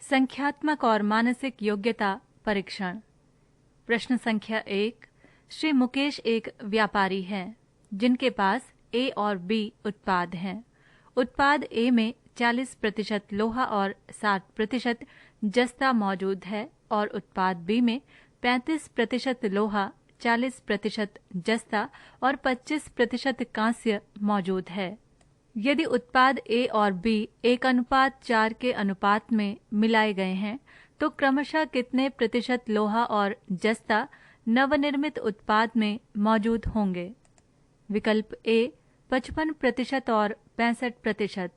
संख्यात्मक और मानसिक योग्यता परीक्षण। प्रश्न संख्या 1। श्री मुकेश एक व्यापारी हैं जिनके पास ए और बी उत्पाद हैं। उत्पाद ए में 40% लोहा और 60% जस्ता मौजूद है और उत्पाद बी में 35% लोहा, 40% जस्ता और 25% कांस्य मौजूद है। यदि उत्पाद ए और बी 1:4 के अनुपात में मिलाए गए हैं तो क्रमशः कितने प्रतिशत लोहा और जस्ता नवनिर्मित उत्पाद में मौजूद होंगे? विकल्प ए 55% और 65%,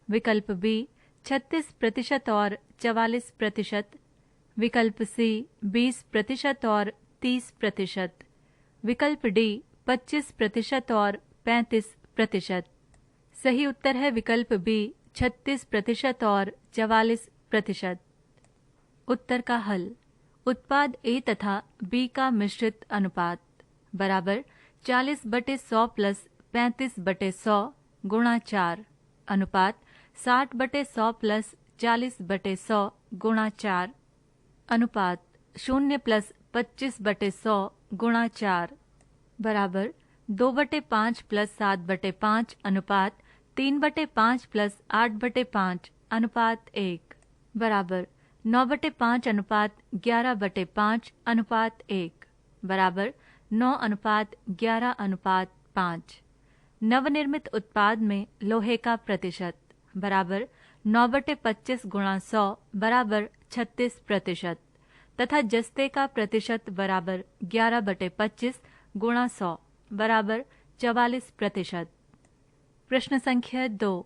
विकल्प बी 36% और 44%, विकल्प सी 20% और 30%, विकल्प डी 25% और 35%। सही उत्तर है विकल्प बी 36% और 44%। उत्तर का हल। उत्पाद ए तथा बी का मिश्रित अनुपात बराबर 40/100 प्लस 35/100 गुणा 4 अनुपात 60/100 प्लस 40/100 गुणा 4 अनुपात 0 प्लस 25/100 गुणा 4 बराबर 2/5 प्लस 7/5 अनुपात 3/5 प्लस 8/5 अनुपात 1 बराबर 9/5 अनुपात 11/5 अनुपात 1 बराबर 9:11:5। नवनिर्मित उत्पाद में लोहे का प्रतिशत बराबर 9/25 गुणा 100 बराबर 36% तथा जस्ते का प्रतिशत बराबर 11/25 गुणा 100 बराबर 44%। प्रश्न संख्या 2।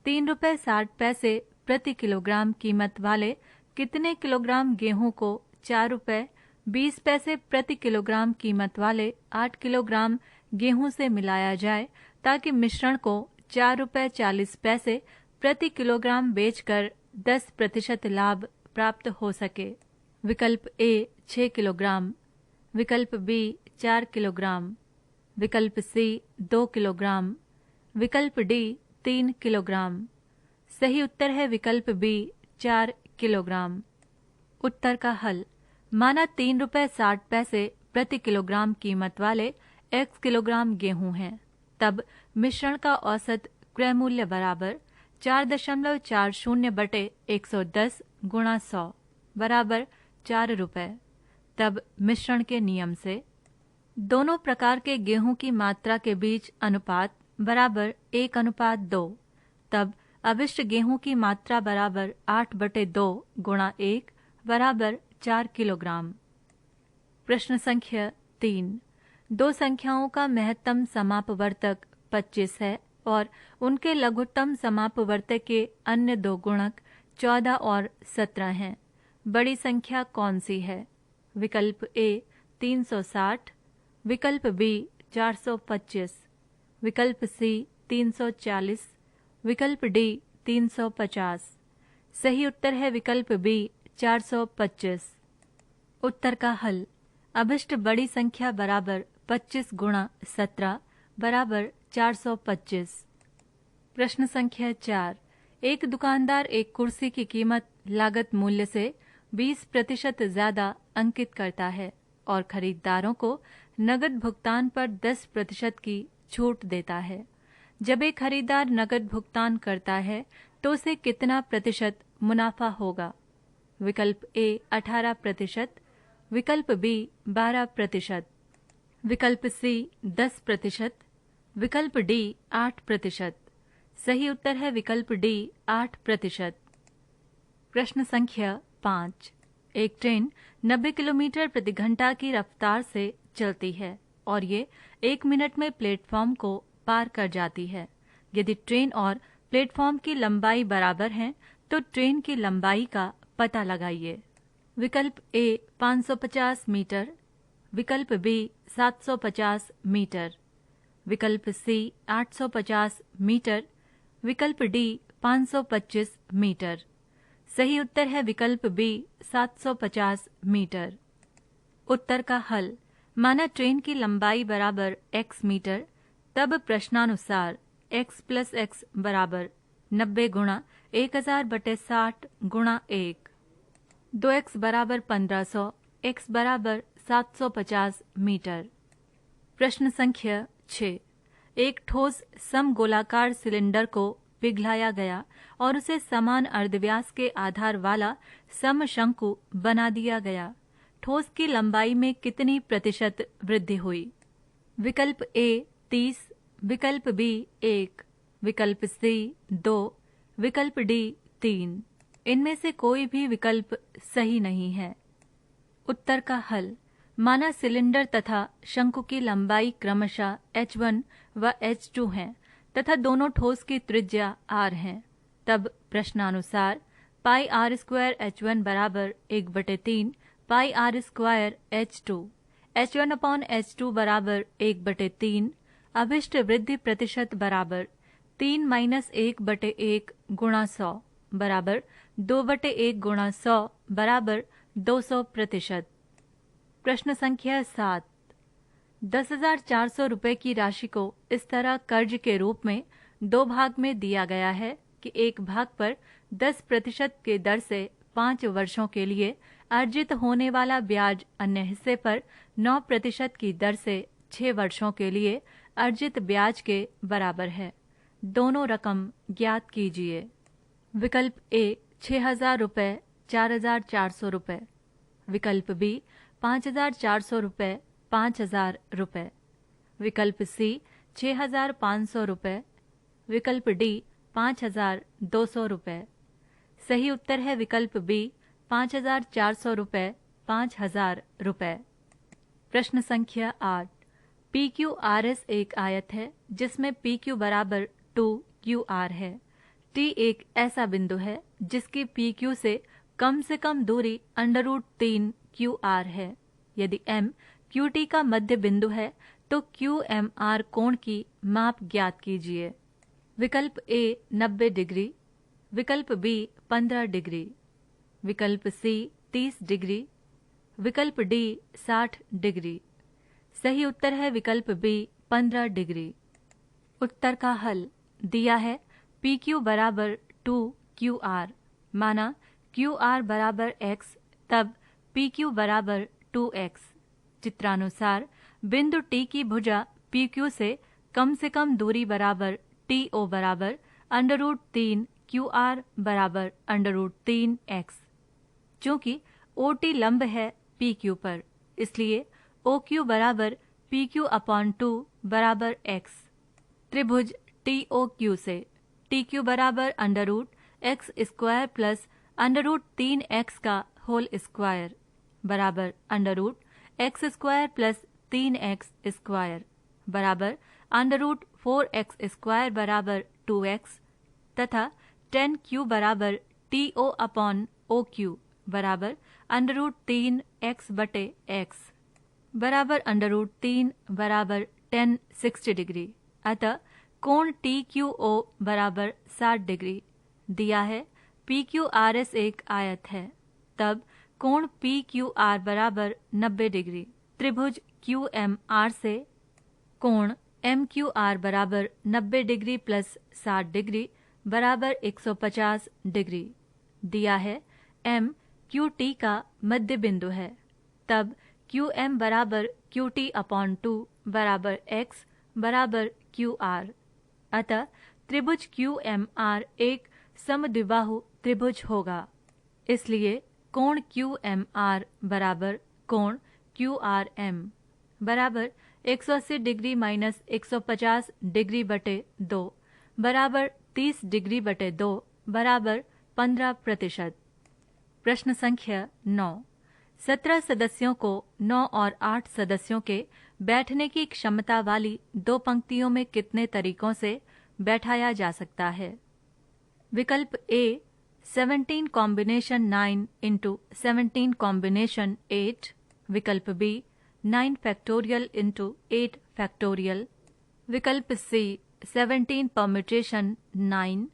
3 रुपए 60 पैसे प्रति किलोग्राम कीमत वाले कितने किलोग्राम गेहूं को 4 रुपए 20 पैसे प्रति किलोग्राम कीमत वाले 8 किलोग्राम गेहूं से मिलाया जाए ताकि मिश्रण को 4 रुपए 40 पैसे प्रति किलोग्राम बेचकर 10% लाभ प्राप्त हो सके? विकल्प ए 6 किलोग्राम, विकल्प बी 4 किलोग्राम, विकल्प सी 2 किलोग्राम, विकल्प डी 3 किलोग्राम। सही उत्तर है विकल्प बी 4 किलोग्राम। उत्तर का हल। माना 3 रुपए 60 पैसे प्रति किलोग्राम कीमत वाले x किलोग्राम गेहूं हैं, तब मिश्रण का औसत क्रय मूल्य बराबर 4.40/110 गुणा 100 बराबर 4 रुपए। तब मिश्रण के नियम से दोनों प्रकार के गेहूं की मात्रा के बीच अनुपात बराबर 1:2, तब अभिष्ट गेहूं की मात्रा बराबर 8/2 गुणा 1 बराबर 4 किलोग्राम। प्रश्न संख्या 3। दो संख्याओं का महत्तम समापवर्तक 25 है और उनके लघुत्तम समापवर्तक के अन्य दो गुणक 14 और 17 हैं। बड़ी संख्या कौन सी है? विकल्प ए 360, विकल्प बी 425, विकल्प सी 340, विकल्प डी 350। सही उत्तर है विकल्प बी 425। उत्तर का हल। अभिष्ट बड़ी संख्या बराबर 25 गुणा 17 बराबर 425। प्रश्न संख्या 4। एक दुकानदार एक कुर्सी की कीमत लागत मूल्य से 20% ज्यादा अंकित करता है और खरीदारों को नगद भुगतान पर 10% की छूट देता है। जब एक खरीदार नगद भुगतान करता है तो उसे कितना प्रतिशत मुनाफा होगा? विकल्प ए 18%, विकल्प बी 12%, विकल्प सी 10%, विकल्प डी 8%। सही उत्तर है विकल्प डी 8%। प्रश्न संख्या 5। एक ट्रेन 90 किलोमीटर प्रति घंटा की रफ्तार से चलती है और ये 1 मिनट में प्लेटफॉर्म को पार कर जाती है। यदि ट्रेन और प्लेटफॉर्म की लंबाई बराबर है तो ट्रेन की लंबाई का पता लगाइए। विकल्प ए 550 मीटर, विकल्प बी 750 मीटर, विकल्प सी 850 मीटर, विकल्प डी 525 मीटर। सही उत्तर है विकल्प बी 750 मीटर। उत्तर का हल। माना ट्रेन की लंबाई बराबर x मीटर, तब प्रश्नानुसार x + x बराबर 90 गुणा 1000/60 गुणा 1। 2x बराबर 1500, x बराबर 750 मीटर। प्रश्न संख्या 6। एक ठोस समगोलाकार सिलेंडर को पिघलाया गया और उसे समान अर्धव्यास के आधार वाला समशंकु बना दिया गया। ठोस की लंबाई में कितनी प्रतिशत वृद्धि हुई? विकल्प ए 30, विकल्प बी 1, विकल्प सी 2, विकल्प डी 3। इनमें से कोई भी विकल्प सही नहीं है। उत्तर का हल। माना सिलेंडर तथा शंकु की लंबाई क्रमशः h1 व h2 है तथा दोनों ठोस की त्रिज्या r है। तब प्रश्नानुसार पाई r स्क्वायर h1 बराबर 1/3 पाई r square h2, h1 upon h2 बराबर 1/3। अभिष्ट वृद्धि प्रतिशत बराबर 3 - 1/1 गुणा 100 बराबर 2/1 गुणा 100 बराबर 200%। प्रश्न संख्या 7। 10,400 रुपए की राशि को इस तरह कर्ज के रूप में 2 भाग में दिया गया है कि एक भाग पर 10% के दर से 5 वर्षों के लिए अर्जित होने वाला ब्याज अन्य हिस्से पर 9% की दर से 6 वर्षों के लिए अर्जित ब्याज के बराबर है। दोनों रकम ज्ञात कीजिए। विकल्प ए 6,000 रुपए 4,400 रुपए, विकल्प बी 5,400 रुपए 5,000 रुपए, विकल्प सी 6,500 रुपए, विकल्प डी 5,200 रुपए। सही उत्तर है विकल्प बी 5,400 रुपए 5,000 रुपए। प्रश्न संख्या 8। PQRS एक आयत है जिसमें PQ बराबर 2QR है। T एक ऐसा बिंदु है जिसकी PQ से कम दूरी √3QR है। यदि M QT का मध्य बिंदु है तो QMR कोण की माप ज्ञात कीजिए। विकल्प A 90 डिग्री, विकल्प B 15 डिग्री, विकल्प C 30 डिग्री, विकल्प D 60 डिग्री। सही उत्तर है विकल्प B 15 डिग्री। उत्तर का हल दिया है PQ बराबर 2QR। माना QR बराबर x तब PQ बराबर 2x। चित्रानुसार बिंदु T की भुजा PQ से कम दूरी बराबर TO बराबर √3 QR बराबर √3x। चूंकि OT लंब है PQ पर, इसलिए OQ बराबर PQ अपॉन 2 बराबर x। त्रिभुज TOQ से TQ बराबर √x² प्लस √3x का होल स्क्वायर बराबर √x² प्लस 3x² बराबर √4x² बराबर 2x तथा tan Q बराबर TO अपॉन OQ बराबर √3x/x बराबर √3 बराबर tan 60 डिग्री। अतः कोण TQO बराबर 60 डिग्री दिया है। PQRS एक आयत है, तब कोण PQR बराबर 90 डिग्री। त्रिभुज QMR से कोण MQR बराबर 90 डिग्री प्लस 60 डिग्री बराबर 150 डिग्री दिया है। M QT का मध्य बिंदु है, तब QM बराबर QT अपॉन 2 बराबर x बराबर QR। अतः त्रिभुज QMR एक समद्विबाहु त्रिभुज होगा। इसलिए कोण QMR बराबर कोण QRM बराबर 180 डिग्री माइनस 150 डिग्री बटे 2 बराबर 30 डिग्री बटे 2 बराबर 15%। प्रश्न संख्या 9। 17 सदस्यों को 9 और 8 सदस्यों के बैठने की क्षमता वाली 2 पंक्तियों में कितने तरीकों से बैठाया जा सकता है? विकल्प A 17 कॉम्बिनेशन 9 इंटू 17 कॉम्बिनेशन 8, विकल्प B 9 फैक्टोरियल इंटू 8 फैक्टोरियल, विकल्प C 17 परम्यूटेशन 9,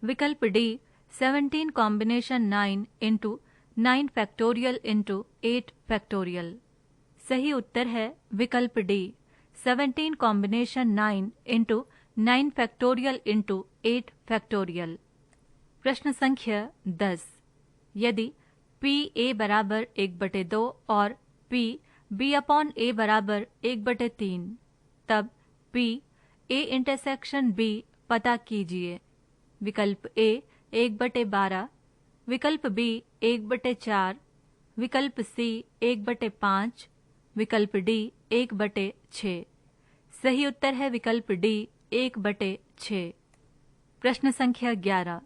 विकल्प D 17 combination 9 into 9 factorial into 8 factorial. सही उत्तर है विकल्प D 17 combination 9 into 9 factorial into 8 factorial. प्रश्न संख्या 10। यदि P A बराबर 1/2 और P B अपॉन A बराबर 1/3, तब P A इंटरसेक्शन B पता कीजिए। विकल्प A 1/12, विकल्प B 1/4, विकल्प C 1/5, विकल्प D 1/6। सही उत्तर है विकल्प D 1/6। प्रश्न संख्या 11।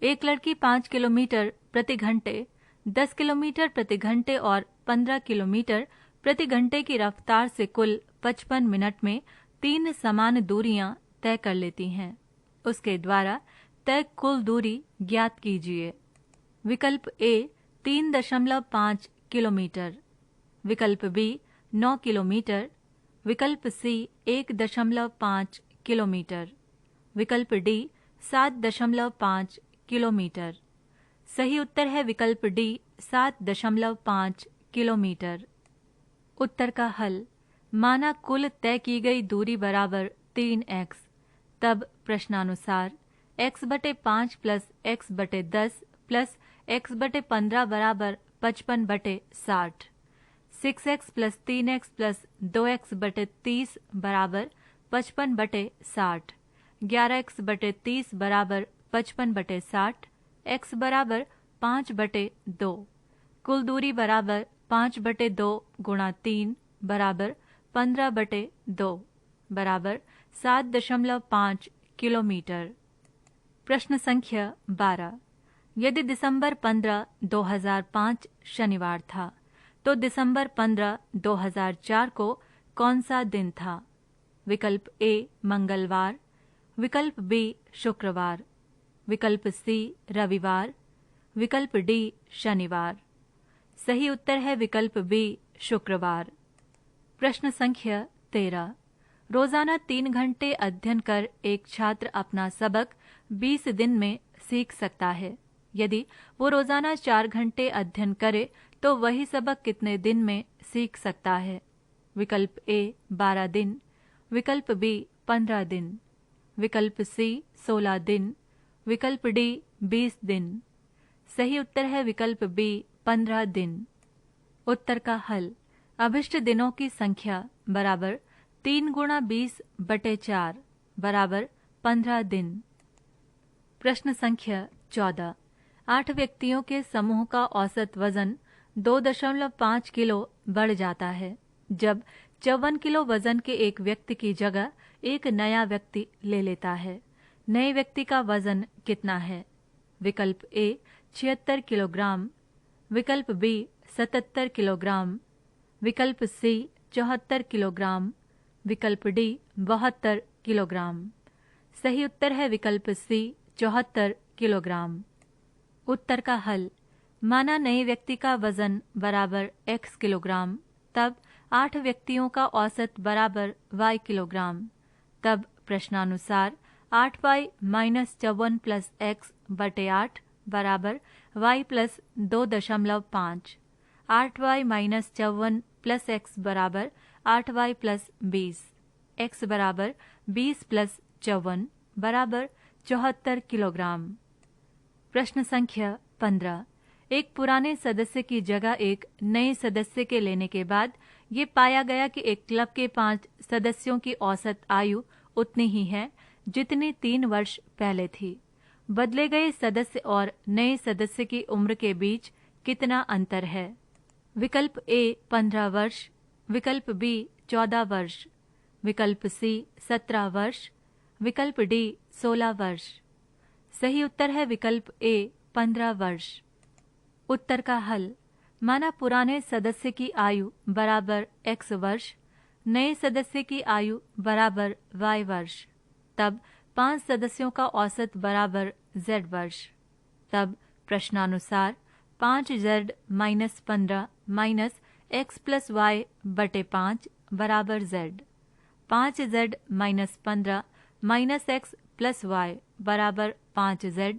एक लड़की 5 किलोमीटर प्रति घंटे, 10 किलोमीटर प्रति घंटे और 15 किलोमीटर प्रति घंटे की रफ्तार से कुल 55 मिनट में 3 समान दूरियां तय कर लेती हैं। उसके द्वारा तय कुल दूरी ज्ञात कीजिए। विकल्प A 3.5 किलोमीटर, विकल्प B 9 किलोमीटर, विकल्प C 1.5 किलोमीटर, विकल्प D 7.5 किलोमीटर। सही उत्तर है विकल्प D 7.5 किलोमीटर। उत्तर का हल। माना कुल तय की गई दूरी बराबर 3x, तब प्रश्नानुसार x/5 plus x/10 plus x/15 बराबर 55/60, 6x plus 3x plus 2x/30 बराबर 55/60, 11x/30 बराबर 55/60, x बराबर 5/2। कुल दूरी बराबर 5/2 गुणा 3 बराबर 15/2 बराबर 7.5 किलोमीटर। प्रश्न संख्या 12। यदि दिसंबर 15, 2005 शनिवार था, तो दिसंबर 15, 2004 को कौन सा दिन था? विकल्प A मंगलवार, विकल्प B शुक्रवार, विकल्प C रविवार, विकल्प D शनिवार। सही उत्तर है विकल्प B शुक्रवार। प्रश्न संख्या 13। रोजाना 3 घंटे अध्ययन कर एक छात्र अपना सबक 20 दिन में सीख सकता है। यदि वो रोजाना 4 घंटे अध्ययन करे तो वही सबक कितने दिन में सीख सकता है? विकल्प A 12 दिन, विकल्प B 15 दिन, विकल्प C 16 दिन, विकल्प D 20 दिन। सही उत्तर है विकल्प B 15 दिन। उत्तर का हल। अभिष्ट दिनों की संख्या बराबर 3 गुणा 20/4 बराबर 15 दिन। प्रश्न संख्या 14। 8 व्यक्तियों के समूह का औसत वजन 2.5 किलो बढ़ जाता है जब 54 किलो वजन के एक व्यक्ति की जगह एक नया व्यक्ति ले लेता है। नए व्यक्ति का वजन कितना है? विकल्प A 76 किलोग्राम, विकल्प B 77 किलोग्राम, विकल्प C 74 किलोग्राम, विकल्प D 72 किलोग्राम। सही उत्तर है विकल्प C 74 किलोग्राम। उत्तर का हल। माना नए व्यक्ति का वजन बराबर x किलोग्राम, तब 8 व्यक्तियों का औसत बराबर y किलोग्राम। तब प्रश्नानुसार 8y माइनस 54 प्लस x/8 बराबर y plus 2.5, 8y minus 54 plus x बराबर 8y प्लस 20, x बराबर 20 प्लस 54 बराबर 74 किलोग्राम। प्रश्न संख्या 15। एक पुराने सदस्य की जगह एक नए सदस्य के लेने के बाद ये पाया गया कि एक क्लब के 5 सदस्यों की औसत आयु उतनी ही है जितनी 3 वर्ष पहले थी। बदले गए सदस्य और नए सदस्य की उम्र के बीच कितना अंतर है? विकल्प A 15 वर्ष, विकल्प B 14 वर्ष, विकल्प C 17 वर्ष, विकल्प D 16 वर्ष। सही उत्तर है विकल्प A 15 वर्ष। उत्तर का हल। माना पुराने सदस्य की आयु बराबर x वर्ष, नए सदस्य की आयु बराबर y वर्ष, तब 5 सदस्यों का औसत बराबर z वर्ष। तब प्रश्नानुसार 5z minus 15 minus x plus y बटे 5 बराबर z, 5z minus 15 minus x plus y बराबर 5z,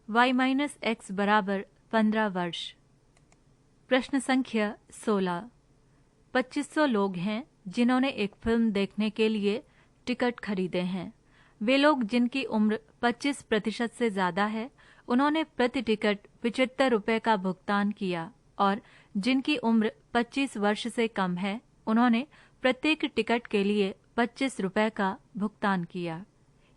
y माइनस x बराबर 15 वर्ष। प्रश्न संख्या 16। 2500 लोग हैं जिन्होंने एक फिल्म देखने के लिए टिकट खरीदे हैं। वे लोग जिनकी उम्र 25% से ज्यादा है उन्होंने प्रति टिकट 75 रुपये का भुगतान किया और जिनकी उम्र 25 वर्ष से कम है उन्होंने प्रत्येक टिकट के लिए 25 रुपये का भुगतान किया।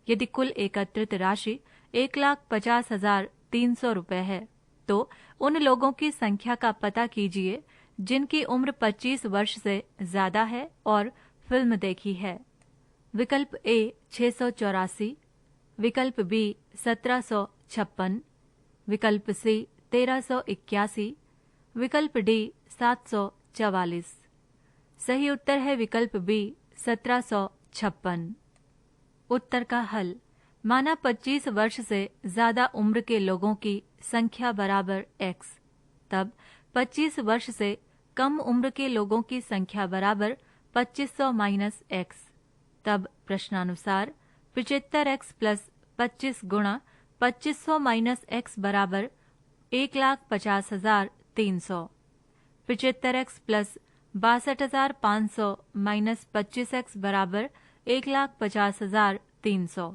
यदि कुल एकत्रित राशि 1,50,300 रुपये है तो उन लोगों की संख्या का पता कीजिए जिनकी उम्र 25 वर्ष से ज्यादा है और फिल्म देखी है। विकल्प ए 684, विकल्प बी 1756, विकल्प सी 1381, विकल्प डी 744। सही उत्तर है विकल्प बी 1756। उत्तर का हल। माना 25 वर्ष से ज्यादा उम्र के लोगों की संख्या बराबर x, तब 25 वर्ष से कम उम्र के लोगों की संख्या बराबर 2500 माइनस x, तब प्रश्नानुसार 75x प्लस 25 गुणा 2500 माइनस x बराबर 1,50,300। 75x प्लस 62,500 माइनस 25x बराबर 1,50,300।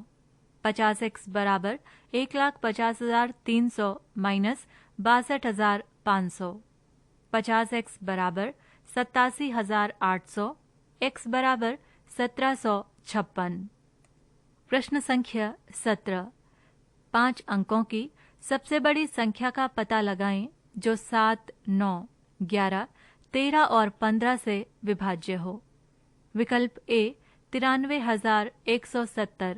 50x बराबर 1,50,300 माइनस 62,500। 50x बराबर 87,800, x बराबर 1756। प्रश्न संख्या 17। 5 अंकों की सबसे बड़ी संख्या का पता लगाएं जो 7, 9, 11, 13 और 15 से विभाज्य हो। विकल्प ए 93,170,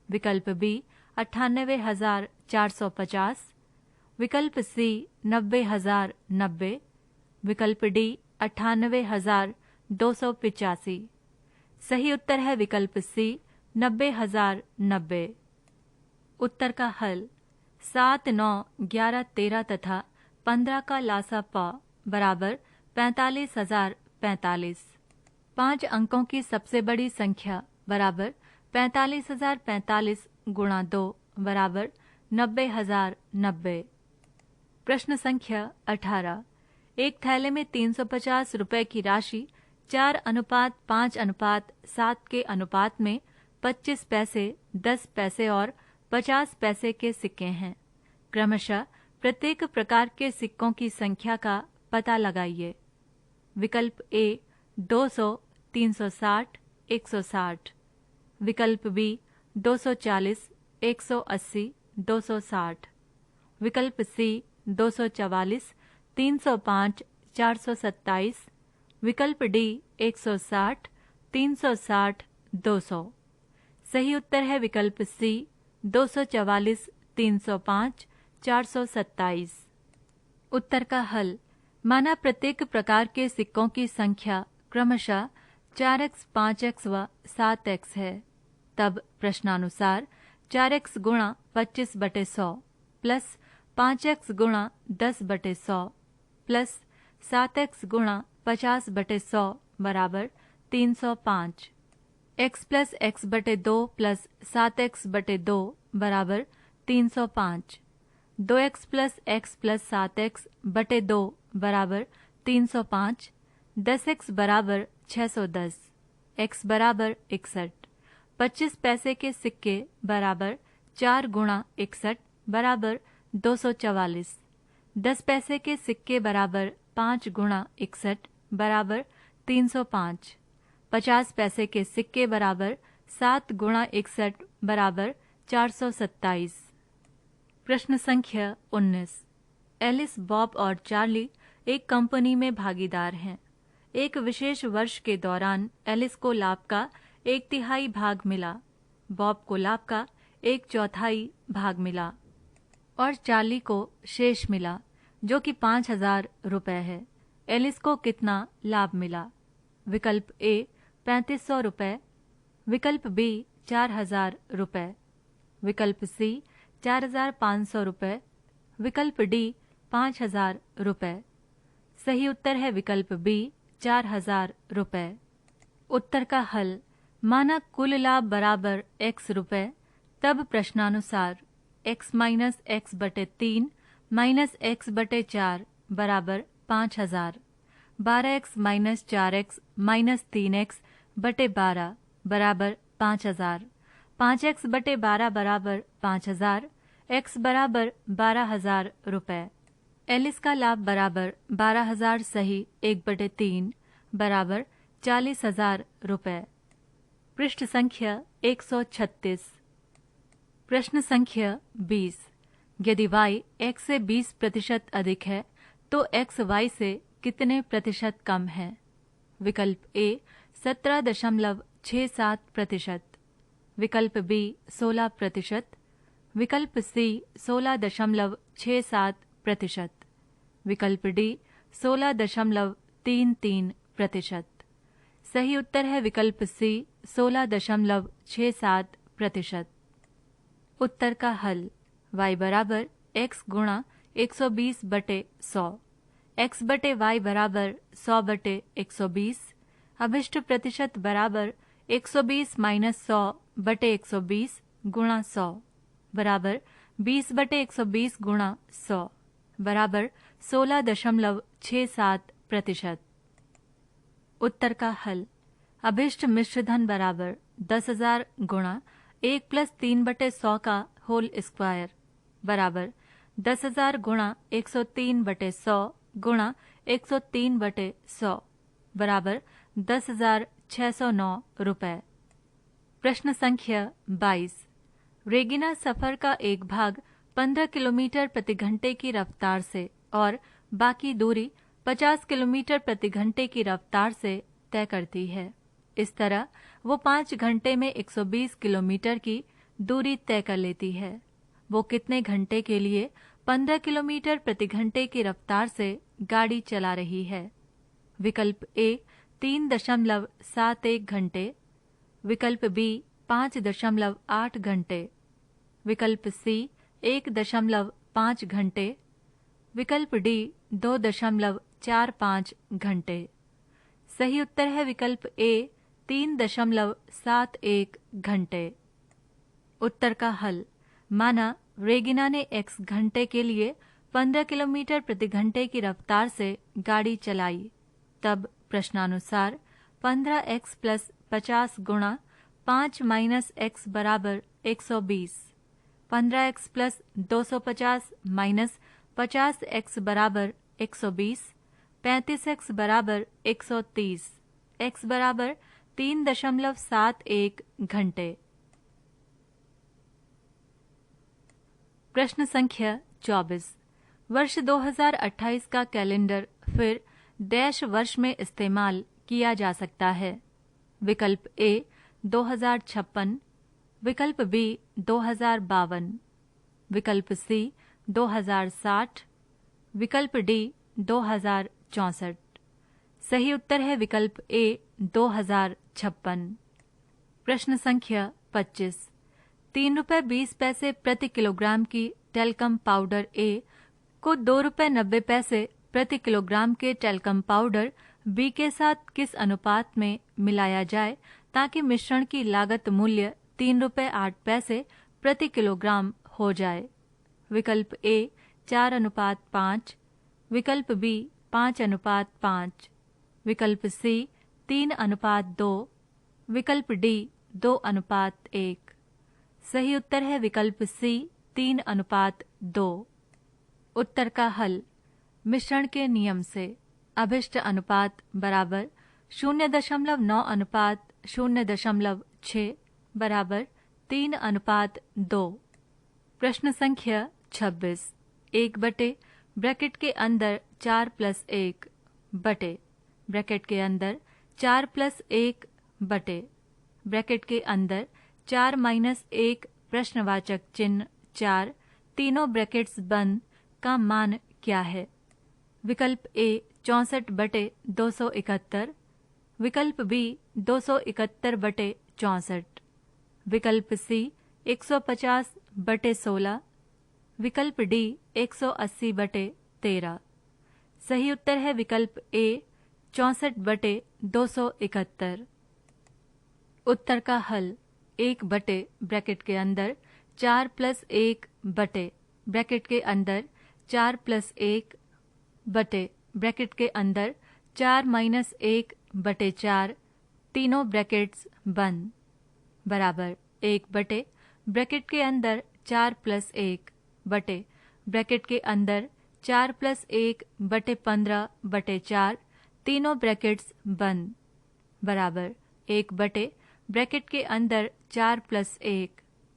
विकल्प बी 98,450, विकल्प सी 90,090, विकल्प डी 98,285। सही उत्तर है विकल्प सी 90,090। उत्तर का हल। 7, 9, 11, 13 तथा 15 का लासा प बराबर 45,045। 5 अंकों की सबसे बड़ी संख्या बराबर 45,045 गुणा 2 बराबर 90,090। प्रश्न संख्या 18। एक थैले में 350 रुपए की राशि 4:5:7 के अनुपात में 25 पैसे, 10 पैसे और 50 पैसे के सिक्के हैं। क्रमशः प्रत्येक प्रकार के सिक्कों की संख्या का पता लगाइए। विकल्प ए 200, 360, 160, विकल्प बी 240, 180, 260, विकल्प सी 244, 305, 427, विकल्प डी 160, 360, 200। सही उत्तर है विकल्प सी 244, 305, 427। उत्तर का हल। माना प्रत्येक प्रकार के सिक्कों की संख्या क्रमशः 4x, 5x व 7x है, तब प्रश्नानुसार 4x गुणा 25/100 प्लस 5x गुणा 10/100 प्लस 7x गुणा 50/100 बराबर 305। x plus x/2 plus 7x/2 बराबर 305। 2x plus x plus 7x/2 बराबर 305। 10x बराबर 610, x बराबर 61। 25 पैसे के सिक्के बराबर 4 गुणा 61 बराबर 244। 10 पैसे के सिक्के बराबर 5 गुणा 61 बराबर 305। 50 पैसे के सिक्के बराबर 7 गुणा 61 बराबर 427। प्रश्न संख्या 19। एलिस, बॉब और चार्ली एक कंपनी में भागीदार हैं। एक विशेष वर्ष के दौरान एलिस को लाभ का 1/3 भाग मिला, बॉब को लाभ का 1/4 भाग मिला और चार्ली को शेष मिला जो कि 5,000 रुपए है। एलिस को कितना लाभ मिला? विकल्प ए 3500 रुपए, विकल्प बी 4,000 रुपए, विकल्प सी 4,500 रुपए, विकल्प डी 5,000 रुपए। सही उत्तर है विकल्प बी 4,000 रुपए। उत्तर का हल। माना कुल लाभ बराबर x रुपए, तब प्रश्नानुसार x minus x/3 minus x/4 बराबर 5,000। 12x minus 4x minus 3x/12 बराबर 5,000। 5x/12 बराबर 5,000। x बराबर 12,000 रुपए। एलिस का लाभ बराबर 12,000 सही 1/3 बराबर 40,000 रुपए। पृष्ठ संख्या 136। प्रश्न संख्या 20। यदि y x से 20% अधिक है तो x y से कितने प्रतिशत कम है? विकल्प A 17.67%, विकल्प B 16%, विकल्प C 16.67%, विकल्प D 16.33%। सही उत्तर है विकल्प C 16.67%। उत्तर का हल। y बराबर x गुणा 120/100, x बटे y बराबर 100/120, अभिष्ट प्रतिशत बराबर 120 माइनस 100/120 गुणा 100 बराबर 20/120 गुणा 100 बराबर 16.67%। उत्तर का हल। अभिष्ट मिश्रधन बराबर 10,000 गुणा 1 + 3/100 का होल स्क्वायर बराबर 10,000 गुणा 103/100 गुणा 103/100 बराबर 10,609 रुपए। प्रश्न संख्या 22। रेगिना सफर का एक भाग 15 किलोमीटर प्रति घंटे की रफ्तार से और बाकी दूरी 50 किलोमीटर प्रति घंटे की रफ्तार से तय करती है। इस तरह वो 5 घंटे में 120 किलोमीटर की दूरी तय कर लेती है। वो कितने घंटे के लिए 15 किलोमीटर प्रति घंटे की रफ्तार से गाड़ी चला रही है? विकल्प A 3.71 घंटे, विकल्प B 5.8 घंटे, विकल्प C 1.5 घंटे, विकल्प D 2.45 घंटे। सही उत्तर है विकल्प A 3.71 घंटे। उत्तर का हल। माना रेगिना ने x घंटे के लिए 15 किलोमीटर प्रति घंटे की रफ्तार से गाड़ी चलाई। तब प्रश्नानुसार 15x + 50 गुणा 5 - x बराबर 120, 15x + 250 - 50x बराबर 120, 35x बराबर 130, x बराबर 3.71 घंटे। प्रश्न संख्या 24। वर्ष 2028 का कैलेंडर फिर डैश वर्ष में इस्तेमाल किया जा सकता है। विकल्प A 2056, विकल्प B 2052, विकल्प C 2060, विकल्प D 2064। सही उत्तर है विकल्प A 2056। प्रश्न संख्या 25। 3.20 प्रति किलोग्राम की टेल्कम पाउडर A को 2.90 प्रति किलोग्राम के टेल्कम पाउडर B के साथ किस अनुपात में मिलाया जाए ताकि मिश्रण की लागत मूल्य 3.08 प्रति किलोग्राम हो जाए? विकल्प A 4:5, विकल्प B 5:5, विकल्प C 3:2, विकल्प D 2:1। सही उत्तर है विकल्प C 3:2। उत्तर का हल। मिश्रण के नियम से अभिष्ट अनुपात बराबर 0.9:0.6 बराबर 3:2। प्रश्न संख्या 26। 1 बटे ब्रैकेट के अंदर 4 + 1 बटे ब्रैकेट के अंदर 4 + 1 बटे ब्रैकेट के अंदर 4 - 1 प्रश्नवाचक चिन्ह 4 तीनों ब्रैकेट्स बंद का मान क्या है? विकल्प A 64/271, विकल्प B 271/64, विकल्प C 150/16, विकल्प D 180/13। सही उत्तर है विकल्प A 64/271। उत्तर का हल। 1 बटे ब्रैकेट के अंदर 4 + 1 बटे ब्रैकेट के अंदर 4 + 1 बटे ब्रैकेट के अंदर 4 - 1/4 तीनों ब्रैकेट्स बंद बराबर 1 बटे ब्रैकेट के अंदर 4 + 1 बटे ब्रैकेट के अंदर 4 + 1 बटे 15 बटे 4 तीनों ब्रैकेट्स बंद बराबर 1 बटे ब्रैकेट के अंदर 4 + 1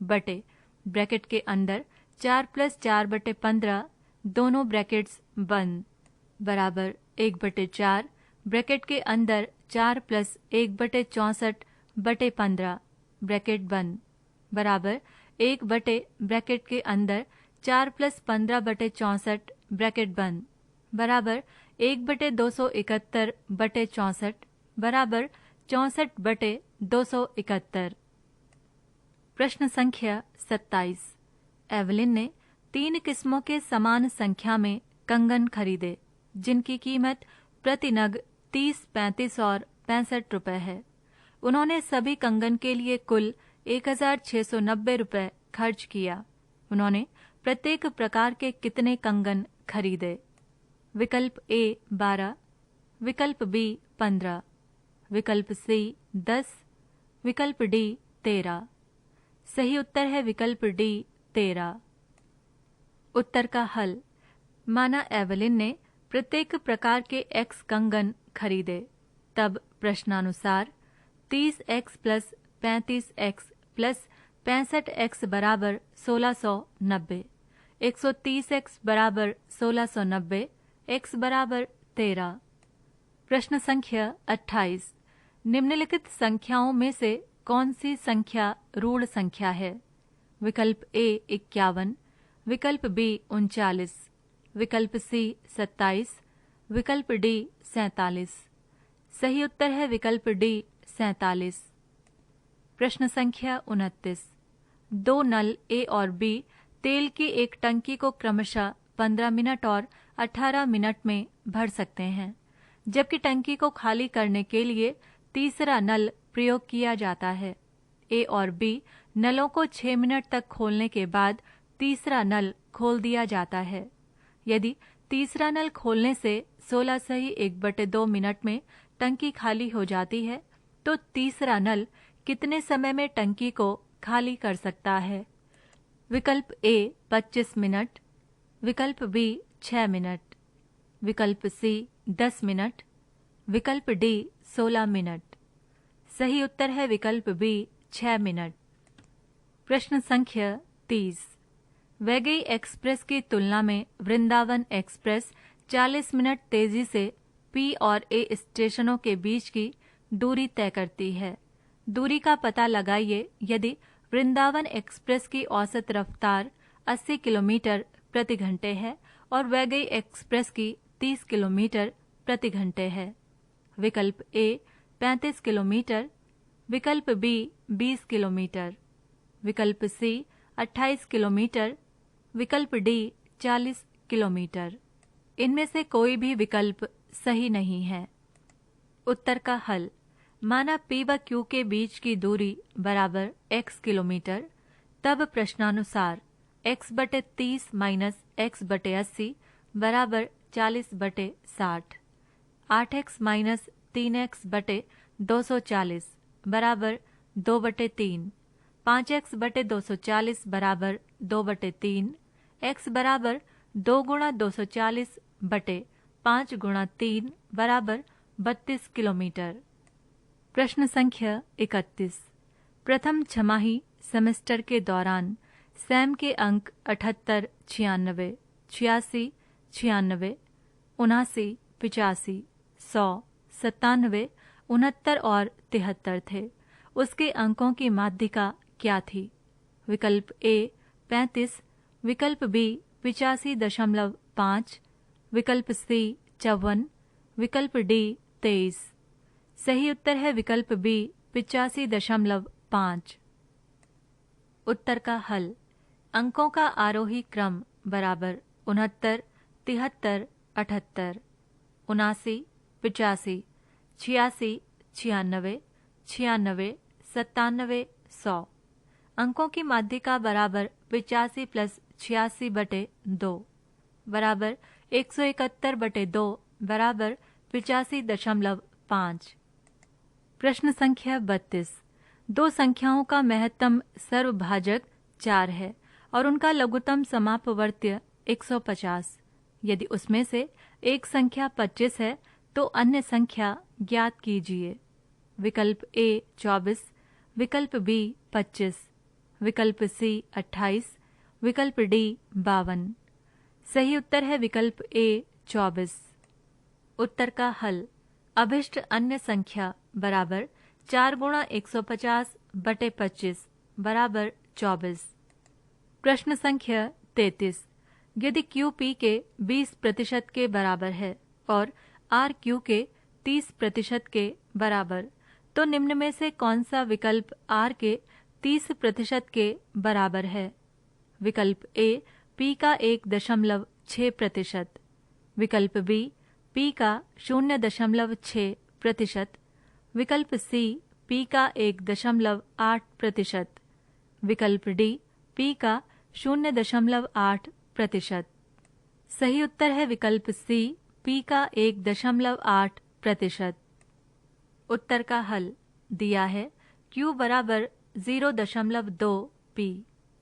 बटे ब्रैकेट के अंदर 4 + 4 बटे 15 दोनों ब्रैकेट्स बंद बराबर 1 बटे 4 ब्रैकेट के अंदर 4 + 1 बटे 64 बटे 15 ब्रैकेट बंद बराबर 1 बटे ब्रैकेट के अंदर 4 + 15 बटे 64 ब्रैकेट बंद बराबर 1 बटे 271 बटे 64 बराबर 64 बटे 271। प्रश्न संख्या 27। एवलिन ने 3 किस्मों के समान संख्या में कंगन खरीदे जिनकी कीमत प्रति नग 30, 35 और 65 रुपए है। उन्होंने सभी कंगन के लिए कुल 1690 रुपए खर्च किया। उन्होंने प्रत्येक प्रकार के कितने कंगन खरीदे? विकल्प ए 12, विकल्प बी 15, विकल्प सी 10, विकल्प डी 13। सही उत्तर है विकल्प डी 13। उत्तर का हल। माना एवलिन ने प्रत्येक प्रकार के x कंगन खरीदे, तब प्रश्नानुसार 30x + 35x + 65x बराबर 1690, 130x बराबर 1690, x बराबर 13। प्रश्न संख्या 28। निम्नलिखित संख्याओं में से कौन सी संख्या ऋण संख्या है? विकल्प ए 51, विकल्प बी 39, विकल्प सी 27, विकल्प डी 47। सही उत्तर है विकल्प डी 47। प्रश्न संख्या 29। 2 नल ए और बी तेल की एक टंकी को क्रमशः 15 मिनट और 18 मिनट में भर सकते हैं, जबकि टंकी को खाली करने के लिए तीसरा नल प्रयोग किया जाता है। ए और बी नलों को 6 मिनट तक खोलने के बाद तीसरा नल खोल दिया जाता है। यदि तीसरा नल खोलने से 16 सही 1/2 मिनट में टंकी खाली हो जाती है, तो तीसरा नल कितने समय में टंकी को खाली कर सकता है? विकल्प ए 25 मिनट, विकल्प बी 6 मिनट, विकल्प सी 10 मिनट, विकल्प डी 16 मिनट। सही उत्तर है विकल्प बी 6 मिनट। प्रश्न संख्या 30। वैगई एक्सप्रेस की तुलना में वृंदावन एक्सप्रेस 40 मिनट तेजी से पी और ए स्टेशनों के बीच की दूरी तय करती है। दूरी का पता लगाइए यदि वृंदावन एक्सप्रेस की औसत रफ्तार 80 किलोमीटर प्रति घंटे है और वैगई एक्सप्रेस की 30 किलोमीटर प्रति घंटे है। विकल्प ए 35 किलोमीटर, विकल्प बी 20 किलोमीटर, विकल्प सी 28 किलोमीटर, विकल्प डी 40 किलोमीटर। इनमें से कोई भी विकल्प सही नहीं है। उत्तर का हल। माना P व Q के बीच की दूरी बराबर x किलोमीटर, तब प्रश्नानुसार x/30 - x/80 बराबर 40/60, 8x - 3x/240 बराबर 2/3, 5x/240 बराबर 2/3, x बराबर 2 × 240 बटे 5 × 3 बराबर 32 किलोमीटर। प्रश्न संख्या 31। प्रथम छमाही सेमेस्टर के दौरान सैम के अंक 78, 96, 86, 96, 79, 85, 100, 97, 69 और 73 थे। उसके अंकों की माध्यिका क्या थी? विकल्प ए 35, विकल्प बी 85.5, विकल्प सी 54, विकल्प डी 23। सही उत्तर है विकल्प बी 85.5। उत्तर का हल। अंकों का आरोही क्रम बराबर 69, 73, 78, 79, 85, 86, 96, 96, 97, 100। अंकों की माध्यिका बराबर 85 + 86/2 बराबर 171/2 बराबर 85.5। प्रश्न संख्या 32। दो संख्याओं का महत्तम सर्वभाजक 4 है और उनका लघुत्तम समापवर्त्य 150। यदि उसमें से एक संख्या 25 है तो अन्य संख्या ज्ञात कीजिए। विकल्प ए 24, विकल्प बी 25, विकल्प सी 28, विकल्प डी 52। सही उत्तर है विकल्प ए 24। उत्तर का हल। अभिष्ट अन्य संख्या बराबर 4 गुणा 150 बटे 25 बराबर 24। प्रश्न संख्या 33। यदि QP के 20% के बराबर है और RQ के 30% के बराबर, तो निम्न में से कौन सा विकल्प R के 30% के बराबर है? विकल्प ए P का 1.6%, विकल्प बी P का 0.6%, विकल्प सी P का 1.8%, विकल्प डी P का 0.8%। सही उत्तर है विकल्प सी P का 1.8%। उत्तर का हल दिया है Q बराबर 0.2 P,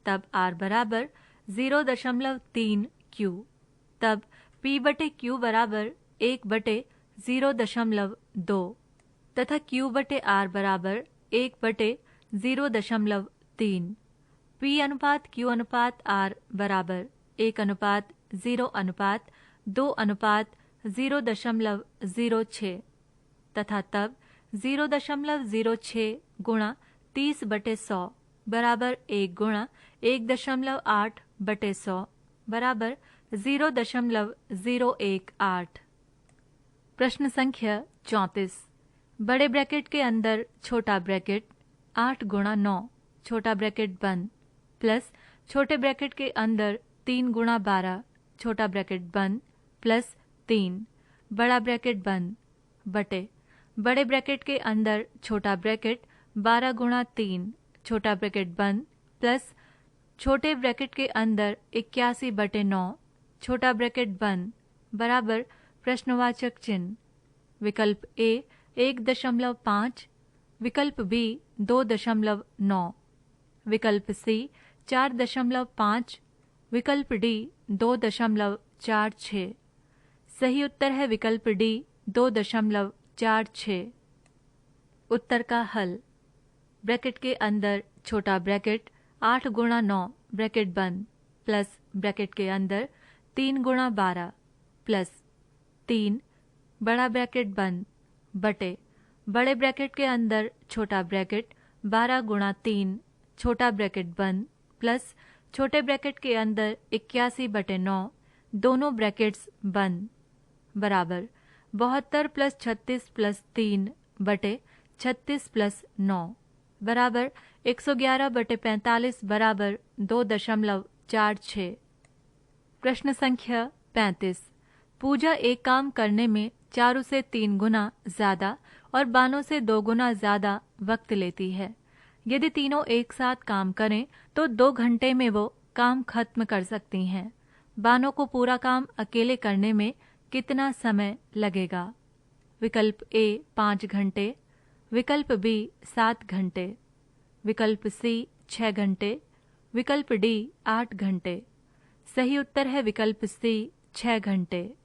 तब R बराबर 0.3 Q, तब P बटे Q बराबर 1/0.2 तथा Q बटे R बराबर 1/0.3। P अनुपात Q अनुपात R बराबर 1:2:2:0.06 तथा तब 0.06 गुणा 30/100 बराबर 1 गुणा 1.8/100 बराबर 0.018। प्रश्न संख्या 34। बड़े ब्रैकेट के अंदर छोटा ब्रैकेट 8 गुणा 9 छोटा ब्रैकेट बंद प्लस छोटे ब्रैकेट के अंदर 3 गुणा 12 छोटा ब्रैकेट बंद प्लस 3 बड़ा ब्रैकेट बंद बटे बड़े ब्रैकेट के अंदर छोटा ब्रैकेट 12 गुणा 3 छोटा ब्रैकेट बंद प्लस छोटे ब्रैकेट के अंदर 81/9 छोटा ब्रैकेट बंद बराबर प्रश्नवाचक चिन्ह। विकल्प ए 1.5, विकल्प बी 2.9, विकल्प सी 4.5, विकल्प डी 2.46। सही उत्तर है विकल्प डी 2.46। उत्तर का हल। ब्रैकेट के अंदर छोटा ब्रैकेट 8 गुणा 9 ब्रैकेट बंद प्लस ब्रैकेट के अंदर 3 गुणा 12 प्लस 3 बड़ा ब्रैकेट बंद बटे बड़े ब्रैकेट के अंदर छोटा ब्रैकेट 12 गुणा 3 छोटा ब्रैकेट बंद प्लस छोटे ब्रैकेट के अंदर 81/9 दोनों ब्रैकेट्स बंद बराबर 72 + 36 + 3 बटे 36 + 9 बराबर 111/45 बराबर 2.46। प्रश्न संख्या 35। पूजा एक काम करने में चारों से 3 गुना ज्यादा और बानों से 2 गुना ज्यादा वक्त लेती है। यदि तीनों एक साथ काम करें तो 2 घंटे में वो काम खत्म कर सकती हैं। बानों को पूरा काम अकेले करने में कितना समय लगेगा? विकल्प ए 5 घंटे, विकल्प बी 7 घंटे, विकल्प सी 6 घंटे, विकल्प डी 8 घंटे। सही उत्तर है विकल्प सी 6 घंटे।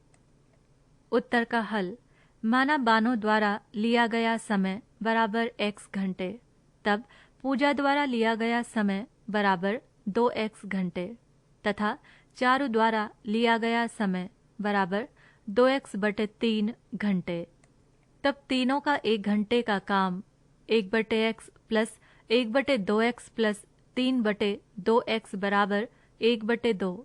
उत्तर का हल। माना बानों द्वारा लिया गया समय बराबर x घंटे, तब पूजा द्वारा लिया गया समय बराबर 2x घंटे तथा चारु द्वारा लिया गया समय बराबर 2x/3 घंटे। तब तीनों का 1 घंटे का काम 1/x plus 1/2x plus 3/2x बराबर 1/2,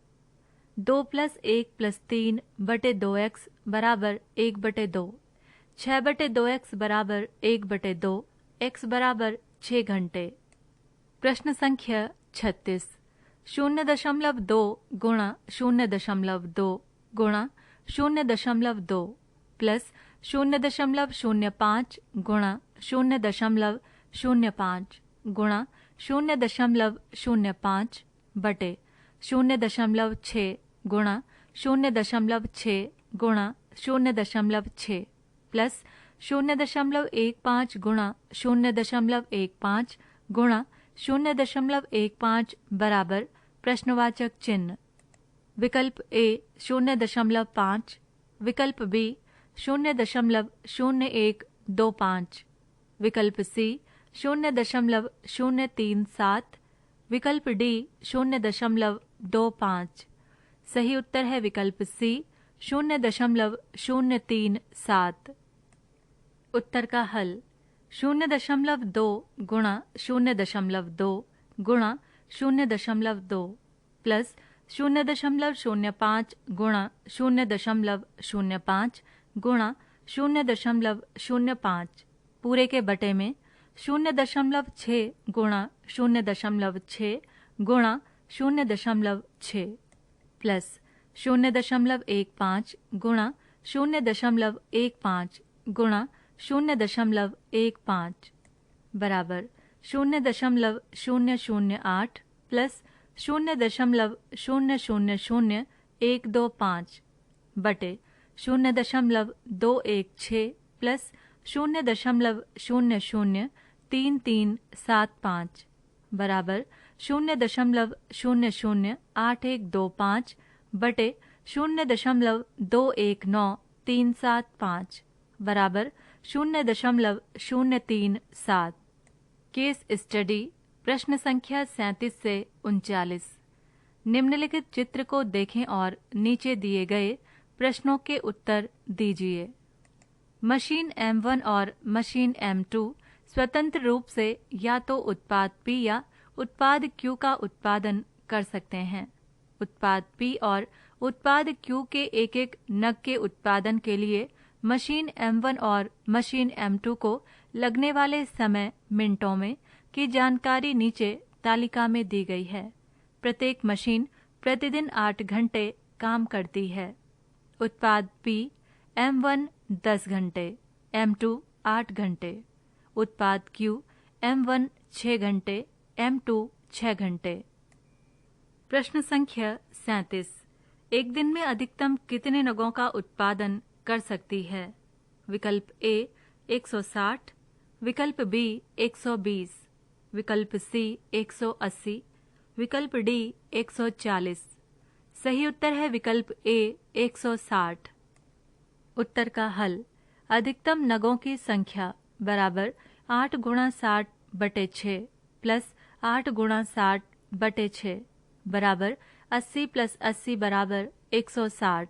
2 + 1 + 3/2x बराबर 1/2, 6/2x बराबर 1/2, x बराबर 6 घंटे। प्रश्न संख्या 36। 0.2 गुणा 0.2 गुणा 0.2 प्लस 0.05 गुणा 0.05 गुणा 0.05 बटे 0.6 गुणा 0.6 गुणा 0.6 प्लस 0.15 गुणा 0.15 गुणा 0.15 बराबर प्रश्नवाचक चिन्ह। विकल्प ए 0.5, विकल्प बी 0.0125, विकल्प सी 0.037, विकल्प डी 0.25। सही उत्तर है विकल्प सी 0.037। उत्तर का हल 0.2 गुणा 0.2 गुणा 0.2 प्लस 0.05 गुणा 0.05 गुणा 0.05 पूरे के बटे में 0.6 गुणा 0.6 गुणा 0.6 प्लस 0.15 गुणा 0.15 गुणा 0.15 बराबर 0.008 प्लस 0.000125 बटे 0.216 प्लस 0.003375 बराबर 0.008125 बटे 0.219375 बराबर 0.037। केस स्टडी प्रश्न संख्या 37 से 39। निम्नलिखित चित्र को देखें और नीचे दिए गए प्रश्नों के उत्तर दीजिए। मशीन M1 और मशीन M2 स्वतंत्र रूप से या तो उत्पाद P या उत्पाद Q का उत्पादन कर सकते हैं। उत्पाद P और उत्पाद Q के एक एक नग के उत्पादन के लिए मशीन M1 और मशीन M2 को लगने वाले समय मिनटों में की जानकारी नीचे तालिका में दी गई है। प्रत्येक मशीन प्रतिदिन 8 घंटे काम करती है। उत्पाद P M1 10 घंटे, M2 8 घंटे। उत्पाद Q M1 6 घंटे, M2 6 घंटे। प्रश्न संख्या 37। एक दिन में अधिकतम कितने नगों का उत्पादन कर सकती है? विकल्प A 160, विकल्प B 120, विकल्प C 180, विकल्प D 140। सही उत्तर है विकल्प A 160। उत्तर का हल अधिकतम नगों की संख्या बराबर 8 गुणा 60 बटे 6 प्लस 8 गुणा 60 बटे 6 बराबर 80 प्लस 80 बराबर 160।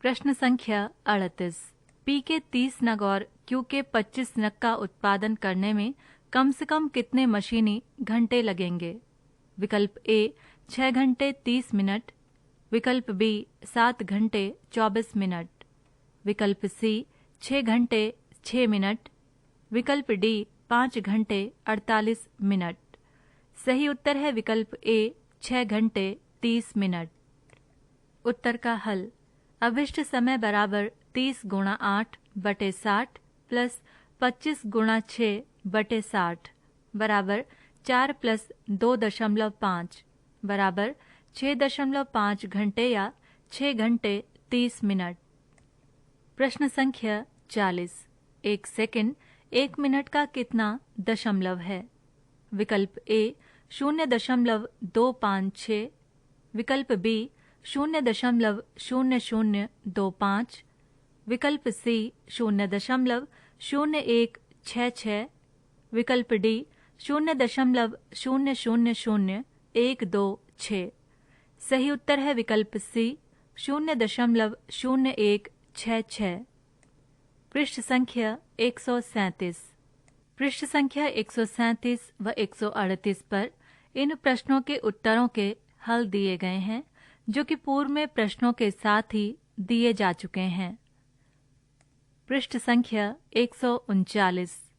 प्रश्न संख्या 38। P के 30 नग और Q के 25 नग का उत्पादन करने में कम से कम कितने मशीनी घंटे लगेंगे? विकल्प A 6 घंटे 30 मिनट, विकल्प B 7 घंटे 24 मिनट, विकल्प C 6 घंटे 6 मिनट, विकल्प D 5 घंटे 48 मिनट। सही उत्तर है विकल्प A 6 घंटे 30 मिनट। उत्तर का हल अभिष्ट समय बराबर 30 गुणा 8 बटे 60 प्लस 25 गुणा 6 बटे 60 बराबर 4 प्लस 2.5 बराबर 6.5 घंटे या 6 घंटे 30 मिनट। प्रश्न संख्या 40। 1 सेकंड 1 मिनट का कितना दशमलव है? विकल्प A 0.256, विकल्प B 0.0025, विकल्प C 0.0166, विकल्प D 0.000126। सही उत्तर है विकल्प C 0.0166। पृष्ठ संख्या 137। पृष्ठ संख्या 137 व 138 पर इन प्रश्नों के उत्तरों के हल दिए गए हैं, जो कि पूर्व में प्रश्नों के साथ ही दिए जा चुके हैं। पृष्ठ संख्या 139।